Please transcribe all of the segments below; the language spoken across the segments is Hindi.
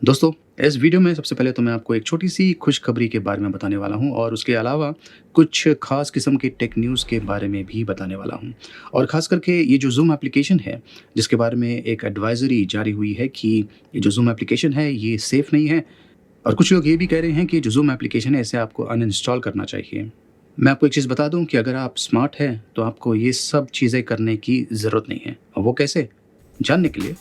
दोस्तों, इस वीडियो में सबसे पहले तो मैं आपको एक छोटी-सी खुशखबरी के बारे में बताने वाला हूँ और उसके अलावा कुछ ख़ास किस्म के टेक न्यूज़ के बारे में भी बताने वाला हूँ। और ख़ास करके ये जो ज़ूम एप्लीकेशन है, जिसके बारे में एक एडवाइज़री जारी हुई है कि ये जो ज़ूम एप्लीकेशन है, ये सेफ़ नहीं है और कुछ लोग ये भी कह रहे हैं कि जो ज़ूम एप्लीकेशन है, इसे आपको अनइंस्टॉल करना चाहिए। मैं आपको एक चीज़ बता दूँ कि अगर आप स्मार्ट हैं, तो आपको ये सब चीज़ें करने की ज़रूरत नहीं है। और वो कैसे? जानने के लिए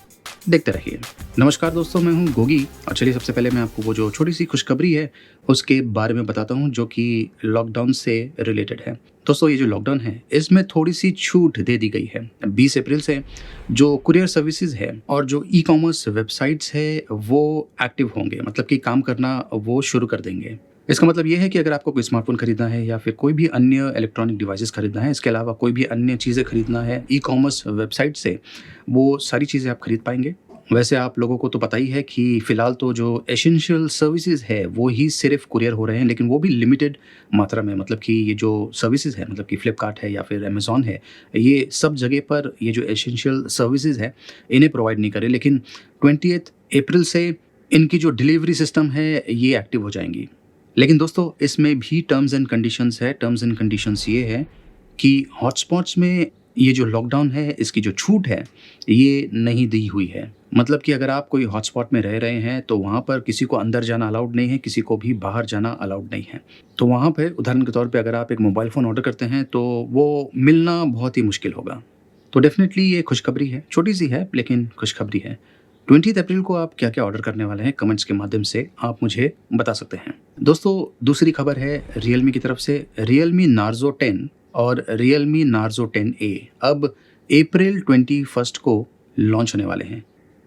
देखते रहिए। नमस्कार दोस्तों, मैं हूँ गोगी और चलिए सबसे पहले मैं आपको वो जो छोटी-सी खुशखबरी है, उसके बारे में बताता हूँ जो कि लॉकडाउन से रिलेटेड है। दोस्तों ये जो लॉकडाउन है, इसमें थोड़ी-सी छूट दे दी गई है। 20 अप्रैल से जो कुरियर सर्विसेज़ है और जो ई-कॉमर्स वेबसाइट्स है, वो एक्टिव होंगे मतलब कि काम करना वो शुरू कर देंगे। इसका मतलब ये है कि अगर आपको कोई स्मार्टफ़ोन खरीदना है या फिर कोई भी अन्य इलेक्ट्रॉनिक डिवाइसेज़ खरीदना है, इसके अलावा कोई भी अन्य चीज़ें खरीदना है ई-कॉमर्स वेबसाइट से, वो सारी चीज़ें आप खरीद पाएँगे। वैसे आप लोगों को तो पता ही है कि फ़िलहाल तो जो एसेंशियल सर्विसेज़ है, वो ही सिर्फ़ कुरियर हो रहे हैं, लेकिन वो भी लिमिटेड मात्रा में। मतलब कि ये जो सर्विसेज़ है, मतलब कि फ्लिपकार्ट है या फिर अमेज़न है, ये सब जगह पर ये जो एसेंशियल सर्विसेज़ है, इन्हें प्रोवाइड नहीं कर रहे। लेकिन 20th अप्रैल से इनकी जो डिलीवरी सिस्टम है, ये एक्टिव हो जाएँगी। लेकिन दोस्तों इसमें भी टर्म्स एंड कंडीशंस है। टर्म्स एंड कंडीशंस ये है कि हॉटस्पॉट्स में ये जो लॉकडाउन है, इसकी जो छूट है, ये नहीं दी हुई है। मतलब कि अगर आप कोई हॉटस्पॉट में रह रहे हैं, तो वहाँ पर किसी को अंदर जाना अलाउड नहीं है, किसी को भी बाहर जाना अलाउड नहीं है। तो वहाँ पे उदाहरण के तौर पे अगर आप एक मोबाइल फ़ोन ऑर्डर करते हैं, तो वो मिलना बहुत ही मुश्किल होगा। तो डेफ़िनेटली ये खुशखबरी है, छोटी-सी है लेकिन खुशखबरी है। 20th अप्रैल को आप क्या-क्या ऑर्डर करने वाले हैं, कमेंट्स के माध्यम से आप मुझे बता सकते हैं। दोस्तों दूसरी खबर है रियलमी की तरफ से। रियलमी नार्ज़ो 10 और रियलमी नार्ज़ो 10A अब अप्रैल 21 को लॉन्च होने वाले हैं।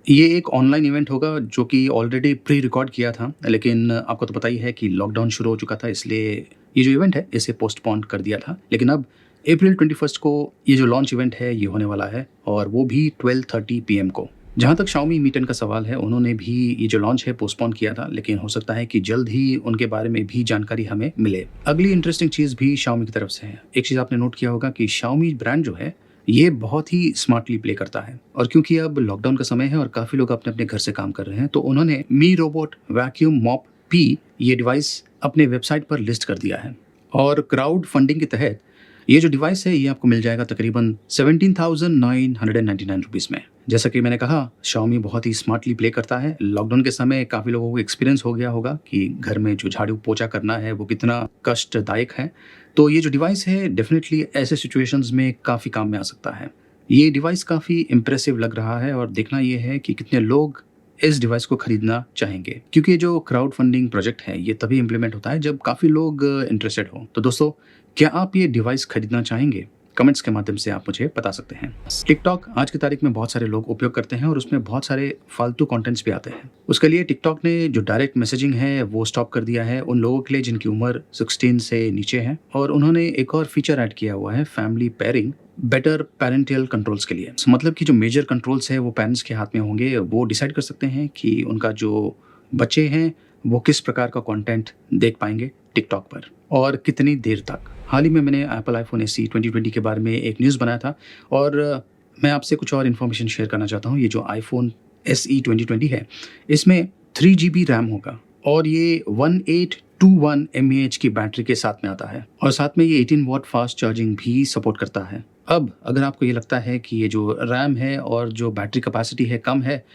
ये एक ऑनलाइन इवेंट होगा जो कि ऑलरेडी प्री रिकॉर्ड किया था, लेकिन आपको तो पता ही है कि लॉकडाउन शुरू हो चुका था, इसलिए ये जो इवेंट है इसे पोस्टपोन कर दिया था। लेकिन अब अप्रैल 21 को ये जो लॉन्च इवेंट है ये होने वाला है और वो भी 12:30 पीएम को। जहाँ तक शाओमी मी 10 का सवाल है, उन्होंने भी ये जो लॉन्च है पोस्टपोन किया था, लेकिन हो सकता है कि जल्द ही उनके बारे में भी जानकारी हमें मिले। अगली इंटरेस्टिंग चीज़ भी शाओमी की तरफ से है। एक चीज़ आपने नोट किया होगा कि शाओमी ब्रांड जो है, ये बहुत ही स्मार्टली प्ले करता है और क्योंकि अब लॉकडाउन का समय है और काफ़ी लोग अपने-अपने घर से काम कर रहे हैं, तो उन्होंने मी रोबोट वैक्यूम मॉप पी ये डिवाइस अपने वेबसाइट पर लिस्ट कर दिया है और क्राउड फंडिंग के तहत ये जो डिवाइस है ये आपको मिल जाएगा तकरीबन 17,999 रुपीज़ में। जैसा कि मैंने कहा, शाओमी बहुत ही स्मार्टली प्ले करता है। लॉकडाउन के समय काफ़ी लोगों को एक्सपीरियंस हो गया होगा कि घर में जो झाड़ू-पोंछा करना है वो कितना कष्टदायक है। तो ये जो डिवाइस है डेफ़िनेटली ऐसे सिचुएशंस में काफ़ी काम में आ सकता है। ये डिवाइस काफ़ी इम्प्रेसिव लग रहा है और देखना ये है कि कितने लोग इस डिवाइस को खरीदना चाहेंगे। क्योंकि ये जो क्राउड फंडिंग प्रोजेक्ट है, ये तभी इम्प्लीमेंट होता है जब काफ़ी लोग इंटरेस्टेड हों। तो दोस्तों, क्या आप ये डिवाइस खरीदना चाहेंगे? कमेंट्स के माध्यम से आप मुझे बता सकते हैं। टिकटॉक आज की तारीख में बहुत सारे लोग उपयोग करते हैं और उसमें बहुत सारे फालतू कंटेंट्स भी आते हैं। उसके लिए टिकटॉक ने जो डायरेक्ट मैसेजिंग है वो स्टॉप कर दिया है उन लोगों के लिए जिनकी उम्र 16 से नीचे है और उन्होंने एक और फीचर ऐड किया हुआ है family pairing better parental controls के लिए। मतलब कि जो मेजर कंट्रोल्स है वो पेरेंट्स के हाथ में होंगे, वो डिसाइड कर सकते हैं कि उनका जो बच्चे हैं वो किस प्रकार का कंटेंट देख पाएँगे टिकटॉक पर और कितनी देर तक। हाल ही में मैंने एप्पल आईफ़ोन एसई 2020 के बारे में एक न्यूज़ बनाया था और मैं आपसे कुछ और इन्फॉर्मेशन शेयर करना चाहता हूँ। ये जो आईफ़ोन एसई 2020 है, इसमें 3 जीबी रैम होगा और ये 1821 एमएएच की बैटरी के साथ में आता है और साथ में ये 18 वॉट फास्ट चार्जिंग भी सपोर्ट करता है। अब अगर आपको ये लगता है कि ये जो रैम है और जो बैटरी कैपेसिटी है कम है,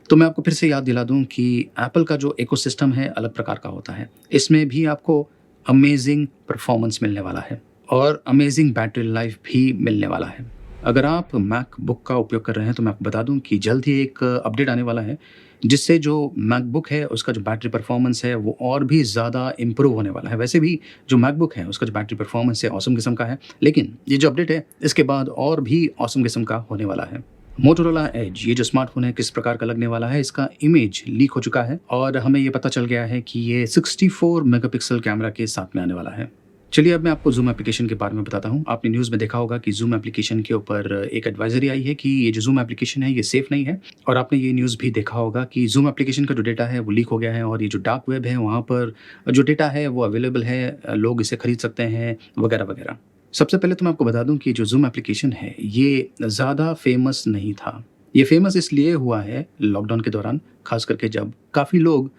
तो मैं आपको फिर से याद दिला दूँ कि एप्पल का जो इकोसिस्टम है अलग प्रकार का होता है। इसमें भी आपको अमेज़िंग परफ़ॉर्मेंस मिलने वाला है और अमेज़िंग बैटरी लाइफ़ भी मिलने वाला है। अगर आप मैकबुक का उपयोग कर रहे हैं तो मैं आपको बता दूँ कि जल्द ही एक अपडेट आने वाला है, जिससे जो मैकबुक है उसका जो बैटरी परफ़ॉर्मेंस है वो और भी ज़्यादा इम्प्रूव होने वाला है। वैसे भी जो मैकबुक है उसका जो बैटरी परफ़ॉर्मेंस है ऑसम किस्म का है, लेकिन ये जो अपडेट है इसके बाद और भी ऑसम किस्म का होने वाला है। मोटोरोला एज ये जो स्मार्टफ़ोन है किस प्रकार का लगने वाला है, इसका इमेज लीक हो चुका है और हमें ये पता चल गया है कि ये 64 मेगापिक्सल कैमरा के साथ में आने वाला है। चलिए अब मैं आपको ज़ूम एप्लीकेशन के बारे में बताता हूँ। आपने न्यूज़ में देखा होगा कि ज़ूम एप्लीकेशन के ऊपर एक एडवाइज़री आई है कि ये जो ज़ूम एप्लीकेशन है ये सेफ़ नहीं है और आपने ये न्यूज़ भी देखा होगा कि ज़ूम एप्लीकेशन का जो डेटा है वो लीक हो गया है और ये जो डार्क वेब है वहाँ पर जो डेटा है वो अवेलेबल है, लोग इसे खरीद सकते हैं वगैरह-वगैरह। सबसे पहले तो मैं आपको बता दूँ कि जो ज़ूम एप्लीकेशन है, ये ज़्यादा फ़ेमस नहीं था। ये फ़ेमस इसलिए हुआ है लॉकडाउन के दौरान, ख़ास करके जब काफ़ी लोग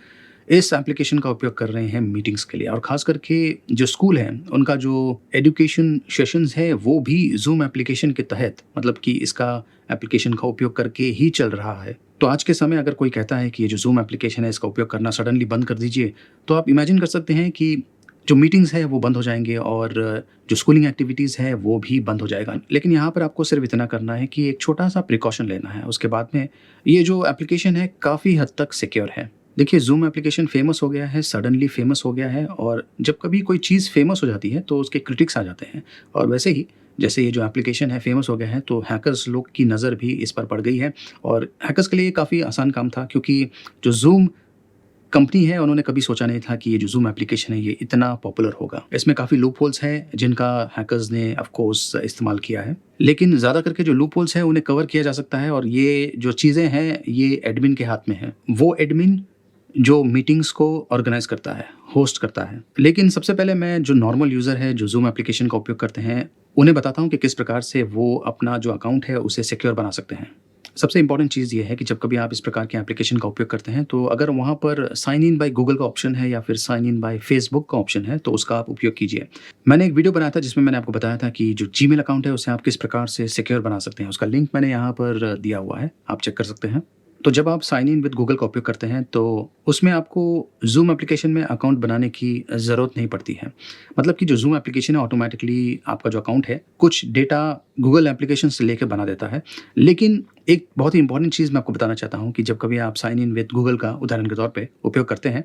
इस एप्लीकेशन का उपयोग कर रहे हैं मीटिंग्स के लिए, और ख़ास करके जो स्कूल हैं, उनका जो एजुकेशन सेशंस है, वो भी ज़ूम एप्लीकेशन के तहत, मतलब कि इसका एप्लीकेशन का उपयोग करके ही चल रहा है। तो आज के समय अगर कोई कहता है कि ये जो ज़ूम एप्लीकेशन है, इसका उपयोग करना सडनली बंद कर दीजिए, तो आप इमेजिन कर सकते हैं कि जो मीटिंग्स है वो बंद हो जाएँगे और जो स्कूलिंग एक्टिविटीज़ है वो भी बंद हो जाएगा। लेकिन यहाँ पर आपको सिर्फ़ इतना करना है कि एक छोटा-सा प्रिकॉशन लेना है। उसके बाद में ये जो एप्लीकेशन है काफ़ी हद तक सिक्योर है। देखिए, ज़ूम एप्लीकेशन फ़ेमस हो गया है, सडनली फ़ेमस हो गया है, और जब कभी कोई चीज़ फ़ेमस हो जाती है तो उसके क्रिटिक्स आ जाते हैं। और वैसे ही जैसे ये जो एप्लीकेशन है फ़ेमस हो गया है, तो हैकर्स लोग की नज़र भी इस पर पड़ गई है, और हैकर्स के लिए ये काफ़ी आसान काम था, क्योंकि जो ज़ूम कंपनी है, उन्होंने कभी सोचा नहीं था कि ये जो ज़ूम एप्लीकेशन है ये इतना पॉपुलर होगा। इसमें काफ़ी लूप होल्स हैं जिनका हैकर्स ने ऑफ कोर्स इस्तेमाल किया है। लेकिन ज़्यादा करके जो लूप होल्स हैं उन्हें कवर किया जा सकता है, और ये जो चीज़ें हैं ये एडमिन के हाथ में हैं। वो एडमिन जो मीटिंग्स को ऑर्गेनाइज़ करता है, होस्ट करता है। लेकिन सबसे पहले मैं जो नॉर्मल यूज़र है, जो ज़ूम एप्लीकेशन का उपयोग करते हैं, उन्हें बताता हूँ कि किस प्रकार से वो अपना जो अकाउंट है उसे सिक्योर बना सकते हैं। सबसे इम्पोर्टेंट चीज़ ये है कि जब कभी आप इस प्रकार के एप्लीकेशन का उपयोग करते हैं, तो अगर वहाँ पर साइन इन बाय गूगल का ऑप्शन है या फिर साइन इन बाय फेसबुक का ऑप्शन है, तो उसका आप उपयोग कीजिए। मैंने एक वीडियो बनाया था जिसमें मैंने आपको बताया था कि जो जीमेल अकाउंट है उसे आप किस प्रकार से सिक्योर बना सकते हैं। उसका लिंक मैंने यहाँ पर दिया हुआ है, आप चेक कर सकते हैं। तो जब आप साइन इन विद गूगल का उपयोग करते हैं, तो उसमें आपको ज़ूम एप्लीकेशन में अकाउंट बनाने की ज़रूरत नहीं पड़ती है। मतलब कि जो ज़ूम एप्लीकेशन है ऑटोमैटिकली आपका जो अकाउंट है, कुछ डेटा गूगल एप्लीकेशन से लेके बना देता है। लेकिन एक बहुत ही इम्पोर्टेंट चीज़ मैं आपको बताना चाहता हूँ कि जब कभी आप साइन इन विद गूगल का उदाहरण के तौर पे उपयोग करते हैं,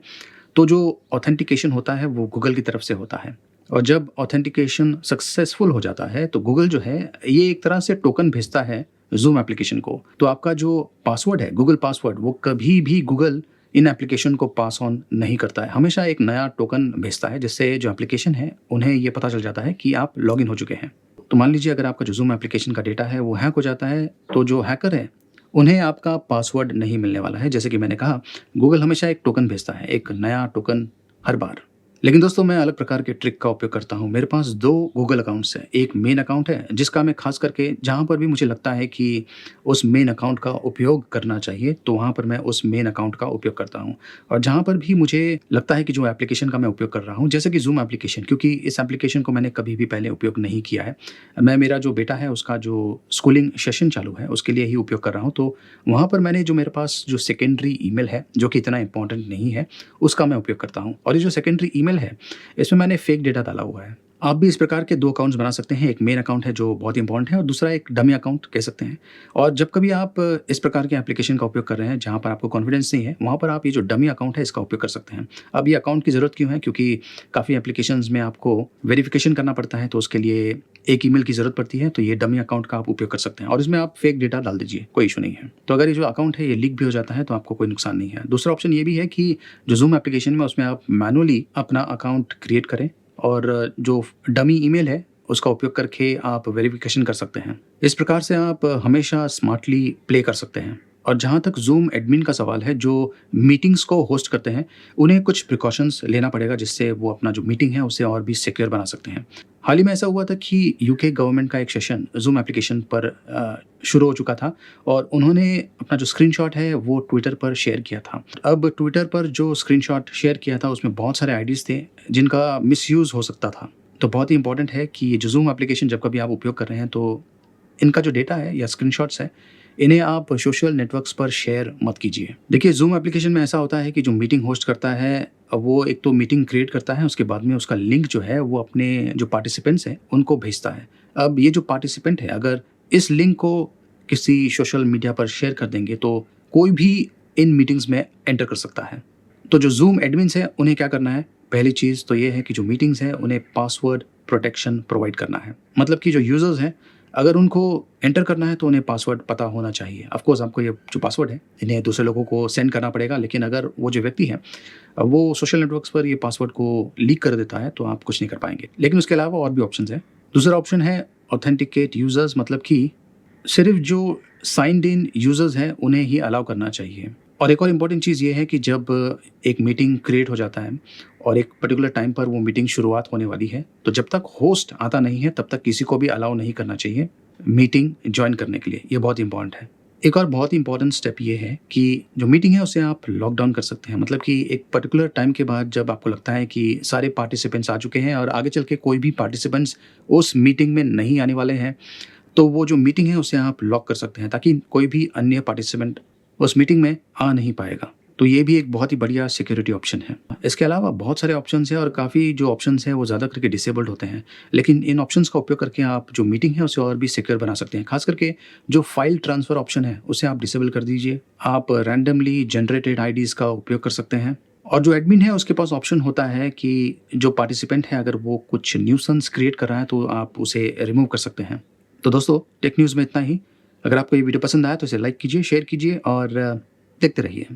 तो जो ऑथेंटिकेशन होता है वो गूगल की तरफ से होता है। और जब ऑथेंटिकेशन सक्सेसफुल हो जाता है, तो गूगल जो है ये एक तरह से टोकन भेजता है ज़ूम एप्लीकेशन को। तो आपका जो पासवर्ड है, गूगल पासवर्ड, वो कभी भी गूगल इन एप्लीकेशन को पास ऑन नहीं करता है। हमेशा एक नया टोकन भेजता है, जिससे जो एप्लीकेशन है उन्हें ये पता चल जाता है कि आप लॉगिन हो चुके हैं। तो मान लीजिए अगर आपका जो ज़ूम एप्लीकेशन का डेटा है वो हैक हो जाता है, तो जो हैकर है उन्हें आपका पासवर्ड नहीं मिलने वाला है। जैसे कि मैंने कहा, गूगल हमेशा एक टोकन भेजता है, एक नया टोकन हर बार। लेकिन दोस्तों, मैं अलग प्रकार के ट्रिक का उपयोग करता हूँ। मेरे पास 2 गूगल अकाउंट्स हैं। एक मेन अकाउंट है जिसका मैं ख़ास करके जहाँ पर भी मुझे लगता है कि उस मेन अकाउंट का उपयोग करना चाहिए, तो वहाँ पर मैं उस मेन अकाउंट का उपयोग करता हूँ। और जहाँ पर भी मुझे लगता है कि जो एप्लीकेशन का मैं उपयोग कर रहा हूँ, जैसे कि ज़ूम एप्लीकेशन, क्योंकि इस एप्लीकेशन को मैंने कभी भी पहले उपयोग नहीं किया है। मेरा जो बेटा है उसका जो स्कूलिंग सेशन चालू है उसके लिए ही उपयोग कर रहा हूँ। तो वहाँ पर मैंने जो मेरे पास जो सेकेंडरी ईमेल है, जो कि इतना इम्पोर्टेंट नहीं है, उसका मैं उपयोग करता हूँ। और ये जो सेकेंडरी ईमेल है, इसमें मैंने फेक डेटा डाला हुआ है। आप भी इस प्रकार के 2 अकाउंट्स बना सकते हैं। एक मेन अकाउंट है जो बहुत इम्पोर्टेंट है, और दूसरा एक डमी अकाउंट कह सकते हैं। और जब कभी आप इस प्रकार के एप्लीकेशन का उपयोग कर रहे हैं जहाँ पर आपको कॉन्फिडेंस नहीं है, वहाँ पर आप ये जो डमी अकाउंट है इसका उपयोग कर सकते हैं। अब ये अकाउंट की ज़रूरत क्यों है? क्योंकि काफ़ी एप्लीकेशंस में आपको वेरिफ़िकेशन करना पड़ता है, तो उसके लिए एक ईमेल की ज़रूरत पड़ती है, तो ये डमी अकाउंट का आप उपयोग कर सकते हैं, और इसमें आप फेक डेटा डाल दीजिए, कोई इश्यू नहीं है। तो अगर ये जो अकाउंट है ये लीक भी हो जाता है तो आपको कोई नुकसान नहीं है। दूसरा ऑप्शन ये भी है कि जो ज़ूम एप्लीकेशन में उसमें आप मैनुअली अपना अकाउंट क्रिएट करें, और जो डमी ईमेल है उसका उपयोग करके आप वेरिफिकेशन कर सकते हैं। इस प्रकार से आप हमेशा स्मार्टली प्ले कर सकते हैं। और जहाँ तक ज़ूम एडमिन का सवाल है, जो मीटिंग्स को होस्ट करते हैं, उन्हें कुछ प्रिकॉशंस लेना पड़ेगा जिससे वो अपना जो मीटिंग है उसे और भी सिक्योर बना सकते हैं। हाल ही में ऐसा हुआ था कि यूके गवर्नमेंट का एक सेशन ज़ूम एप्लीकेशन पर शुरू हो चुका था, और उन्होंने अपना जो स्क्रीनशॉट है वो ट्विटर पर शेयर किया था। अब ट्विटर पर जो स्क्रीनशॉट शेयर किया था उसमें बहुत सारे आईडीज़ थे जिनका मिसयूज़ हो सकता था। तो बहुत ही इम्पोर्टेंट है कि ये जो ज़ूम एप्लीकेशन जब कभी आप उपयोग कर रहे हैं, तो इनका जो डेटा है या स्क्रीनशॉट्स है, इन्हें आप सोशल नेटवर्क्स पर शेयर मत कीजिए। देखिए, ज़ूम एप्लीकेशन में ऐसा होता है कि जो मीटिंग होस्ट करता है, वो एक तो मीटिंग क्रिएट करता है, उसके बाद में उसका लिंक जो है वो अपने जो पार्टिसिपेंट्स हैं उनको भेजता है। अब ये जो पार्टिसिपेंट है, अगर इस लिंक को किसी सोशल मीडिया पर शेयर कर देंगे, तो कोई भी इन मीटिंग्स में एंटर कर सकता है। तो जो ज़ूम एडमिन्स हैं उन्हें क्या करना है? पहली चीज़ तो ये है कि जो मीटिंग्स हैं उन्हें पासवर्ड प्रोटेक्शन प्रोवाइड करना है। मतलब कि जो यूज़र्स हैं, अगर उनको एंटर करना है तो उन्हें पासवर्ड पता होना चाहिए। ऑफ़ कोर्स आपको ये जो पासवर्ड है इन्हें दूसरे लोगों को सेंड करना पड़ेगा, लेकिन अगर वो जो व्यक्ति है वो सोशल नेटवर्क्स पर ये पासवर्ड को लीक कर देता है तो आप कुछ नहीं कर पाएँगे। लेकिन उसके अलावा और भी ऑप्शंस हैं। दूसरा ऑप्शन है ऑथेंटिकेट यूज़र्स, मतलब कि सिर्फ़ जो साइन्ड इन यूज़र्स हैं उन्हें ही अलाउ करना चाहिए। और एक और इम्पॉर्टेंट चीज़ ये है कि जब एक मीटिंग क्रिएट हो जाता है और एक पर्टिकुलर टाइम पर वो मीटिंग शुरुआत होने वाली है, तो जब तक होस्ट आता नहीं है तब तक किसी को भी अलाउ नहीं करना चाहिए मीटिंग जॉइन करने के लिए। ये बहुत इम्पोर्टेंट है। एक और बहुत ही इम्पोर्टेंट स्टेप ये है कि जो मीटिंग है उसे आप लॉक डाउन कर सकते हैं। मतलब कि एक पर्टिकुलर टाइम के बाद जब आपको लगता है कि सारे पार्टिसिपेंट्स आ चुके हैं और आगे चल के कोई भी पार्टिसिपेंट्स उस मीटिंग में नहीं आने वाले हैं, तो वो जो मीटिंग है उसे आप लॉक कर सकते हैं ताकि कोई भी अन्य पार्टिसिपेंट उस मीटिंग में आ नहीं पाएगा। तो ये भी एक बहुत ही बढ़िया सिक्योरिटी ऑप्शन है। इसके अलावा बहुत सारे ऑप्शंस हैं और काफ़ी जो ऑप्शंस हैं वो ज़्यादा करके डिसेबल्ड होते हैं। लेकिन इन ऑप्शंस का उपयोग करके आप जो मीटिंग है उसे और भी सिक्योर बना सकते हैं। ख़ास करके जो फाइल ट्रांसफ़र ऑप्शन है उसे आप डिसेबल कर दीजिए। आप रैंडमली जनरेटेड आईडीज़ का उपयोग कर सकते हैं। और जो एडमिन है उसके पास ऑप्शन होता है कि जो पार्टिसिपेंट है अगर वो कुछ न्यूसेंस क्रिएट कर रहा है तो आप उसे रिमूव कर सकते हैं। तो दोस्तों, टेक न्यूज़ में इतना ही। अगर आपको ये वीडियो पसंद आया तो इसे लाइक कीजिए, शेयर कीजिए और देखते रहिए।